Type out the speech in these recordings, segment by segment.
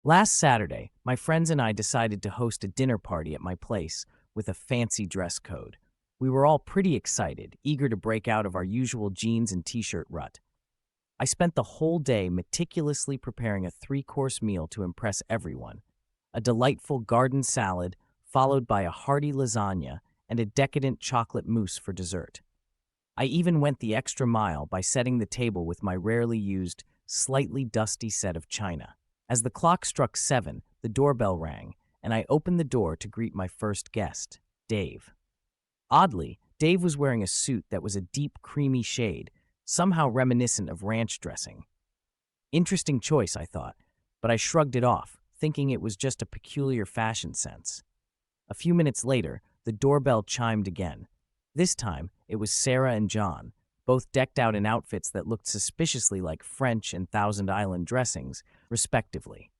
Last Saturday, my friends and I decided to host a dinner party at my place with a fancy dress code. We were all pretty excited, eager to break out of our usual jeans and t-shirt rut. I spent the whole day meticulously preparing a three-course meal to impress everyone. A delightful garden salad, followed by a hearty lasagna and a decadent chocolate mousse for dessert. I even went the extra mile by setting the table with my rarely used, slightly dusty set of china. As the clock struck 7, the doorbell rang, and I opened the door to greet my first guest, Dave. Oddly, Dave was wearing a suit that was a deep creamy shade, somehow reminiscent of ranch dressing. Interesting choice, I thought, but I shrugged it off, thinking it was just a peculiar fashion sense. A few minutes later, the doorbell chimed again. This time, it was Sarah and John, both decked out in outfits that looked suspiciously like French and Thousand Island dressings, respectively.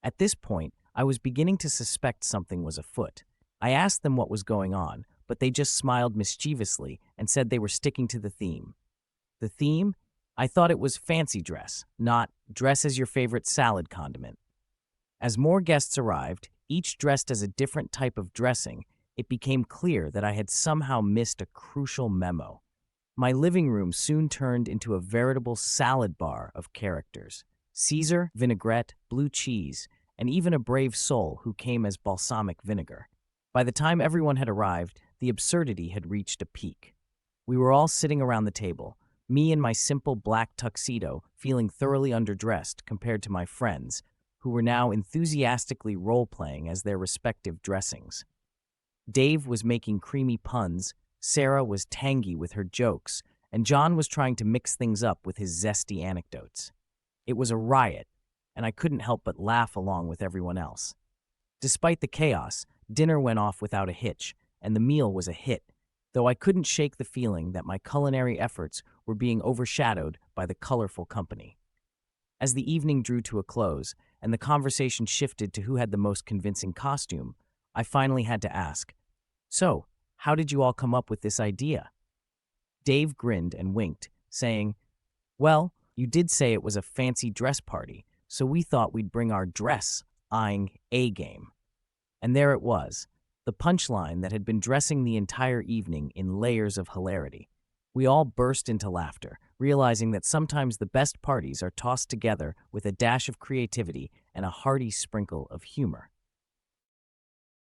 At this point, I was beginning to suspect something was afoot. I asked them what was going on, but they just smiled mischievously and said they were sticking to the theme. The theme? I thought it was fancy dress, not dress as your favorite salad condiment. As more guests arrived, each dressed as a different type of dressing, it became clear that I had somehow missed a crucial memo. My living room soon turned into a veritable salad bar of characters. Caesar, vinaigrette, blue cheese, and even a brave soul who came as balsamic vinegar. By the time everyone had arrived, the absurdity had reached a peak. We were all sitting around the table, me in my simple black tuxedo, feeling thoroughly underdressed compared to my friends, who were now enthusiastically role-playing as their respective dressings. Dave was making creamy puns, Sarah was tangy with her jokes, and John was trying to mix things up with his zesty anecdotes. It was a riot, and I couldn't help but laugh along with everyone else. Despite the chaos, dinner went off without a hitch, and the meal was a hit, though I couldn't shake the feeling that my culinary efforts were being overshadowed by the colorful company. As the evening drew to a close, and the conversation shifted to who had the most convincing costume, I finally had to ask, "So, how did you all come up with this idea?" Dave grinned and winked, saying, "Well, you did say it was a fancy dress party, so we thought we'd bring our dress-eyeing A-game." And there it was, the punchline that had been dressing the entire evening in layers of hilarity. We all burst into laughter, realizing that sometimes the best parties are tossed together with a dash of creativity and a hearty sprinkle of humor.